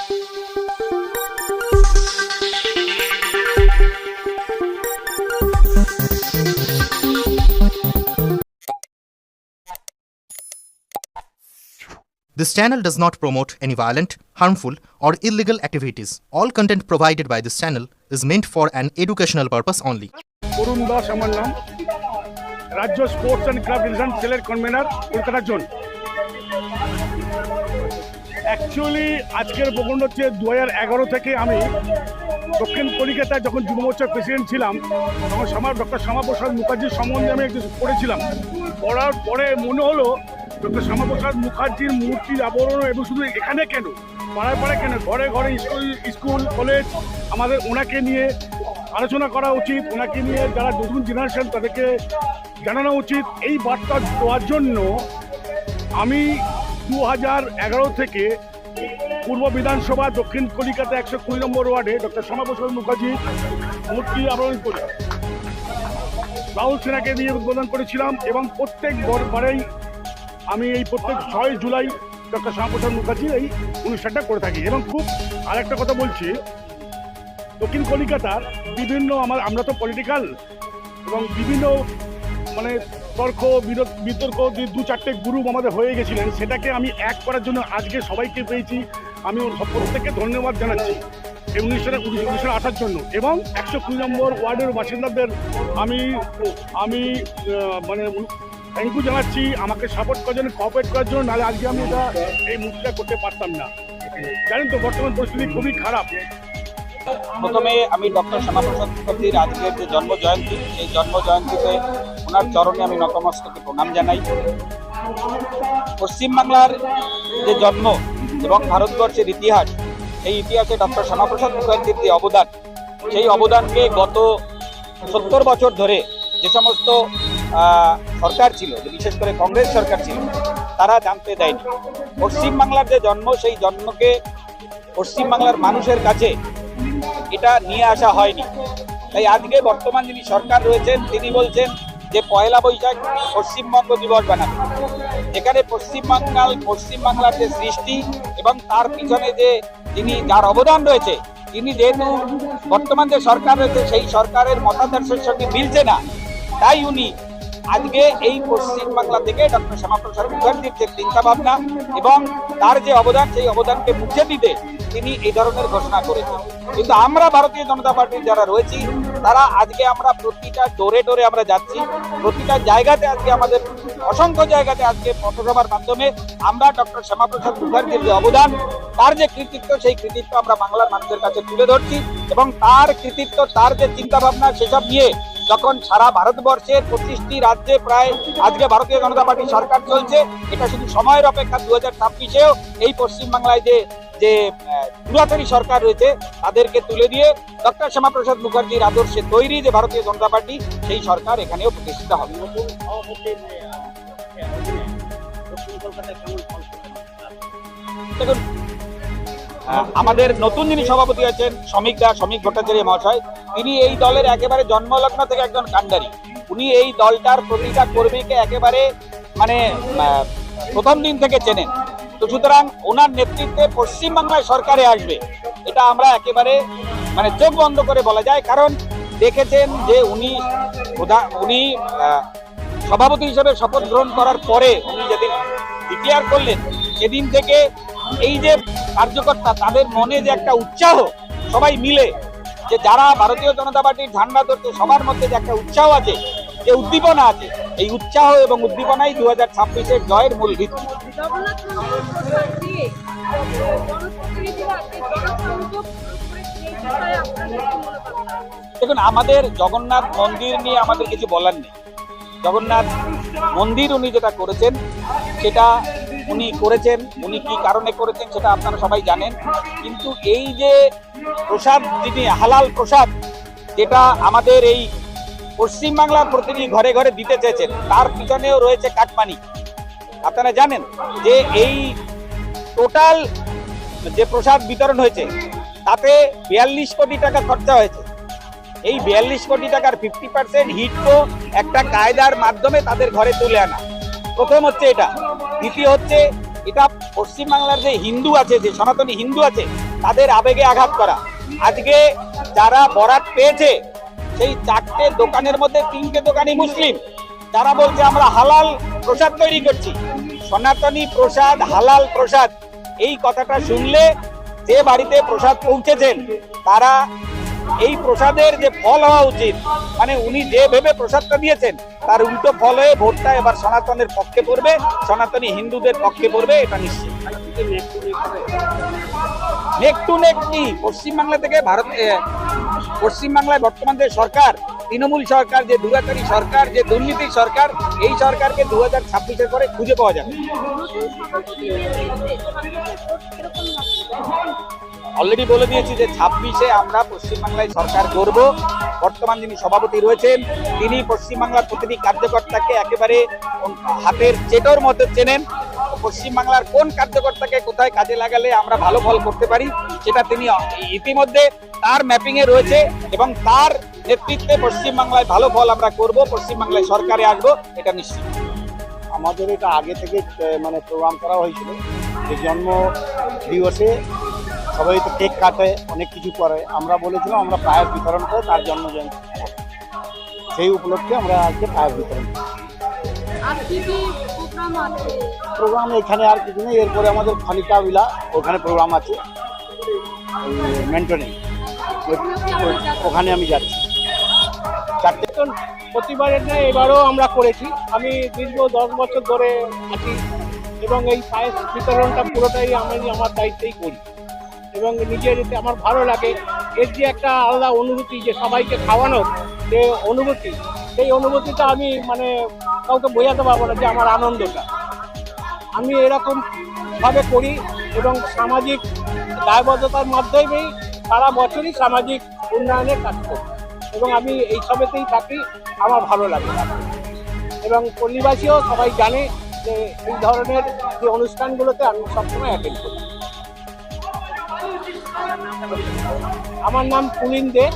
This channel does not promote any violent, harmful, or illegal activities. All content provided by this channel is meant for an educational purpose only. অরুণ দাস আমার নাম, রাজ্য sports and club division সেলের convener, Kolkata zone. Actually আজকের প্রকরণ হচ্ছে 2011 থেকে আমি দক্ষিণ কলিকাতায় যখন যুব মোর্চার প্রেসিডেন্ট ছিলাম, তখন ডক্টর শ্যামাপ্রসাদ মুখার্জির সম্বন্ধে আমি একটু পড়েছিলাম। পড়ার পরে মনে হলো ডক্টর শ্যামাপ্রসাদ মুখার্জির মূর্তির আবরণ এবং শুধু এখানে কেন, পাড়ায় পাড়ায় কেন, ঘরে ঘরে স্কুল কলেজ আমাদের ওনাকে নিয়ে আলোচনা করা উচিত, ওনাকে নিয়ে যারা নতুন জেনারেশন তাদেরকে জানানো উচিত। এই বার্তা দেওয়ার জন্য আমি 2011 থেকে পূর্ব বিধানসভা দক্ষিণ কলিকাতা 120 নম্বর ওয়ার্ডে ডক্টর শ্যামাপ্রসাদ মুখার্জির মূর্তি আবরণ করি, রাহুল সেনাকে দিয়ে উদ্বোধন করেছিলাম এবং প্রত্যেক বারেই আমি এই প্রত্যেক 6 জুলাই ডক্টর শ্যামাপ্রসাদ মুখার্জির এই অনুষ্ঠানটা করে থাকি। এবং খুব আরেকটা কথা বলছি, দক্ষিণ কলিকাতার বিভিন্ন আমরা তো পলিটিক্যাল এবং বিভিন্ন তর্ক বিতর্ক 2-4টে গ্রুপ আমাদের হয়ে গেছিলেন, সেটাকে আমি এক করার জন্য আজকে সবাইকে পেয়েছি। আমি প্রত্যেককে ধন্যবাদ জানাচ্ছি এই অনুষ্ঠানে আসার জন্য। এবং 120 নম্বর ওয়ার্ডের বাসিন্দাদের আমি থ্যাংক ইউ জানাচ্ছি আমাকে সাপোর্ট করার জন্য, কোঅপারেট করার জন্য। নাহলে আজকে আমি এই মুক্তিটা করতে পারতাম না। জানেন তো বর্তমান পরিস্থিতি খুবই খারাপ। প্রথমে আমি ডক্টর শ্যামাপ্রসাদ মুখার্জির আজকের যে জন্ম জয়ন্তী, সেই জন্ম জয়ন্তীতে ওনার চরণে আমি নতমস্তকে প্রণাম জানাই। পশ্চিমবাংলার যে জন্ম এবং ভারতবর্ষের ইতিহাস, সেই ইতিহাসে ডক্টর শ্যামাপ্রসাদ মুখার্জির যে অবদান, সেই অবদানকে গত 70 বছর ধরে যে সমস্ত সরকার ছিল, বিশেষ করে কংগ্রেস সরকার ছিল, তারা জানতে দেয়নি। পশ্চিমবাংলার যে জন্ম, সেই জন্মকে পশ্চিমবাংলার মানুষের কাছে এটা নিয়ে আসা হয়নি। তাই আজকে বর্তমান যিনি সরকার রয়েছেন, তিনি বলছেন যে 1 বৈশাখ পশ্চিমবঙ্গ দিবস বানাবে, যেখানে পশ্চিমবাংলার যে সৃষ্টি এবং তার পিছনে যে যার অবদান রয়েছে, তিনি যেহেতু বর্তমান যে সরকার রয়েছে সেই সরকারের মতাদর্শের সঙ্গে মিলছে না, তাই উনি আজকে এই পশ্চিমবাংলা থেকে ডক্টর শ্যামাপ্রসাদ মুখার্জির যে চিন্তা ভাবনা এবং তার যে অবদান, সেই অবদানকে মুছে দিতে তিনি এই ধরনের ঘোষণা করেছেন। কিন্তু আমরা ভারতীয় জনতা পার্টির যারা রয়েছি, তারা আজকে আমরা প্রতিটা ডোরে ডোরে আমরা যাচ্ছি, প্রতিটা জায়গাতে আজকে আমাদের অসংখ্য জায়গাতে আজকে পথসভার মাধ্যমে আমরা ডক্টর শ্যামাপ্রসাদ মুখার্জির যে অবদান, তার যে কৃতিত্ব, সেই কৃতিত্ব আমরা বাংলার মানুষের কাছে তুলে ধরছি। এবং তার কৃতিত্ব, তার যে চিন্তা ভাবনা, সেসব নিয়ে যখন সারা ভারতবর্ষের 25টি রাজ্যে প্রায় আজকে ভারতীয় জনতা পার্টি সরকার চলছে, এটা শুধু সময়ের অপেক্ষা। 2026-এও এই পশ্চিমবাংলায় যে দুরাচারী সরকার রয়েছে, তাদেরকে তুলে দিয়ে ডক্টর শ্যামাপ্রসাদ মুখার্জির আদর্শে তৈরি যে ভারতীয় জনতা পার্টি, সেই সরকার এখানেও প্রতিষ্ঠিত হবে। দেখুন, আমাদের নতুন যিনি সভাপতি আছেন শ্রমিক ভট্টাচার্য মহাশয়, তিনি এই দলের একেবারে জন্মলগ্ন থেকে একজন কাণ্ডারি। উনি এই দলটার প্রতিটা কর্মীকে একেবারে প্রথম দিন থেকে চেনেন। তো সুতরাং ওনার নেতৃত্বে পশ্চিমবাংলায় সরকারে আসবে, এটা আমরা একেবারে চোখ বন্ধ করে বলা যায়। কারণ দেখেছেন যে উনি সভাপতি হিসেবে শপথ গ্রহণ করার পরে উনি যেদিন ডিক্লেয়ার করলেন, সেদিন থেকে এই যে কার্যকর্তা, তাদের মনে যে একটা উৎসাহ, সবাই মিলে যে যারা ভারতীয় জনতা পার্টির ঝান্ডা ধরতে, সবার মধ্যে যে একটা উৎসাহ আছে, যে উদ্দীপনা আছে, এই উৎসাহ এবং উদ্দীপনাই 2026-এর জয়ের মূল ভিত্তি। দেখুন, আমাদের জগন্নাথ মন্দির নিয়ে আমাদের কিছু বলার নেই। জগন্নাথ মন্দির উনি যেটা করেছেন, সেটা উনি করেছেন, উনি কি কারণে করেছেন সেটা আপনারা সবাই জানেন। কিন্তু এই যে প্রসাদ, যিনি হালাল প্রসাদ, যেটা আমাদের এই পশ্চিমবাংলার প্রতিটি ঘরে ঘরে দিতে চেয়েছেন, তার পিছনেও রয়েছে কাটমানি। আপনারা জানেন যে এই টোটাল যে প্রসাদ বিতরণ হয়েছে, তাতে 42 কোটি টাকা খরচা হয়েছে। এই 42 কোটি টাকার 50% হিটকো একটা কায়দার মাধ্যমে তাদের ঘরে তুলে আনা। প্রথম হচ্ছে এটা। দ্বিতীয় হচ্ছে, এটা পশ্চিমবাংলার যে হিন্দু আছে, যে সনাতনী হিন্দু আছে, তাদের আবেগে আঘাত করা। আজকে যারা বরাত পেয়েছে সেই 4টে দোকানের মধ্যে 3টে দোকানই মুসলিম, যারা বলছে আমরা হালাল প্রসাদ তৈরি করছি, সনাতনী প্রসাদ, হালাল প্রসাদ। এই কথাটা শুনলে যে বাড়িতে প্রসাদ পৌঁছেছেন তারা এই প্রসাদের যে ফল হওয়া উচিত, মানে উনি যে ভেবে প্রসাদটা দিয়েছেন তার উল্টো ফল হয়ে ভোটটা এবার সনাতনের পক্ষে পড়বে, সনাতনী হিন্দুদের পক্ষে পড়বে, এটা নিশ্চিত। নেক টু নেক কি পশ্চিমবাংলা থেকে পশ্চিমবাংলায় বর্তমান যে সরকার, তৃণমূল সরকার, যে দুরাচারী সরকার, যে দুর্নীতির সরকার, এই সরকারকে 2026-এর পরে খুঁজে পাওয়া যাবে। অলরেডি বলে দিয়েছি যে 26-এ আমরা পশ্চিমবাংলায় সরকার গড়ব। বর্তমান যিনি সভাপতি রয়েছেন তিনি পশ্চিমবাংলার প্রতিটি কার্যকর্তাকে একেবারে হাতের চেটোর মতো চেনেন। পশ্চিমবাংলার কোন কার্যকর্তাকে কোথায় কাজে লাগালে আমরা ভালো ফল করতে পারি সেটা তিনি ইতিমধ্যে তার ম্যাপিং এ রয়েছে এবং তার নেতৃত্বে পশ্চিমবাংলায় ভালো ফল আমরা করব, পশ্চিমবাংলায় সরকারে আসবো, এটা নিশ্চিত। আমাদের এটা আগে থেকে মানে প্রোগ্রাম করা হয়েছিল যে জন্ম দিবসে সবাই তো কেক কাটে, অনেক কিছু করে। আমরা বলেছিলাম আমরা পায়েস বিতরণ করে তার জন্মজয়ন্তী, সেই উপলক্ষে আমরা আজকে পায়েস বিতরণ করি। প্রোগ্রাম এখানে আর কিছু নেই, এরপরে আমাদের খনিকা বিলা ওখানে প্রোগ্রাম আছে মেন্টনে, ওখানে আমি যাচ্ছি। 4টে প্রতিবারের নয় এবারও আমরা করেছি। আমি দীর্ঘ 10 বছর ধরে আছি এবং এই পায়েস বিতরণটা পুরোটাই আমি আমার দায়িত্বেই করি এবং নিজের এতে আমার ভালো লাগে। এর যে একটা আলাদা অনুভূতি, যে সবাইকে খাওয়ানোর যে অনুভূতি, সেই অনুভূতিটা আমি মানে কাউকে বোঝাতে পারবো না যে আমার আনন্দটা। আমি এরকম ভাবে করি এবং সামাজিক দায়বদ্ধতার মাধ্যমেই সারা বছরই সামাজিক উন্নয়নের কাজ করি এবং আমি এই সবেতেই থাকি, আমার ভালো লাগে এবং পল্লীবাসীও সবাই জানে যে এই ধরনের যে অনুষ্ঠানগুলোতে আমি সবসময় অ্যাটেন্ড করি। আমার নাম পুলিন দে।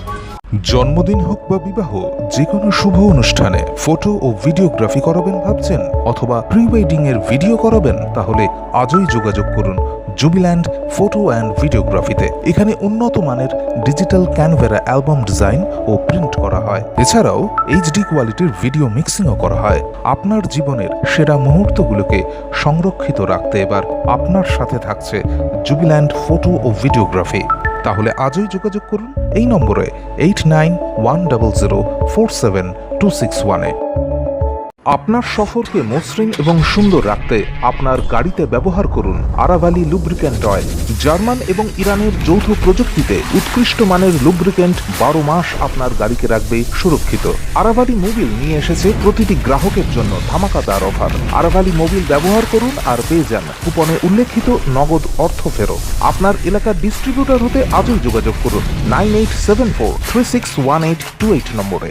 জন্মদিন হোক বা বিবাহ, যে কোনো শুভ অনুষ্ঠানে ফটো ও ভিডিওগ্রাফি করাবেন ভাবছেন, অথবা প্রি ওয়েডিং এর ভিডিও করাবেন, তাহলে আজই যোগাযোগ করুন জুবিল্যান্ড ফটো অ্যান্ড ভিডিওগ্রাফিতে। এখানে উন্নত মানের ডিজিটাল ক্যানভেরা অ্যালবাম ডিজাইন ও প্রিন্ট করা হয়। এছাড়াও এইচডি কোয়ালিটির ভিডিও মিক্সিংও করা হয়। আপনার জীবনের সেরা মুহূর্তগুলোকে সংরক্ষিত রাখতে এবার আপনার সাথে থাকছে জুবিল্যান্ড ফটো ও ভিডিওগ্রাফি। তাহলে আজই যোগাযোগ করুন এই নম্বরে 8910047261-এ। আপনার সফরকে মসৃণ এবং সুন্দর রাখতে আপনার গাড়িতে ব্যবহার করুন আরাভালি লুব্রিক্যান্ট অয়েল। জার্মান এবং ইরানের যৌথ প্রযুক্তিতে উৎকৃষ্ট মানের লুব্রিক্যান্ট 12 মাস আপনার গাড়িকে রাখবে সুরক্ষিত। আরাভালি মোবিল নিয়ে এসেছে প্রতিটি গ্রাহকের জন্য ধামাকাদার অফার। আরাভালি মোবিল ব্যবহার করুন আর পেয়ে যান কুপনে উল্লেখিত নগদ অর্থ ফেরত। আপনার এলাকার ডিস্ট্রিবিউটর হতে আজই যোগাযোগ করুন 9874361828 নম্বরে।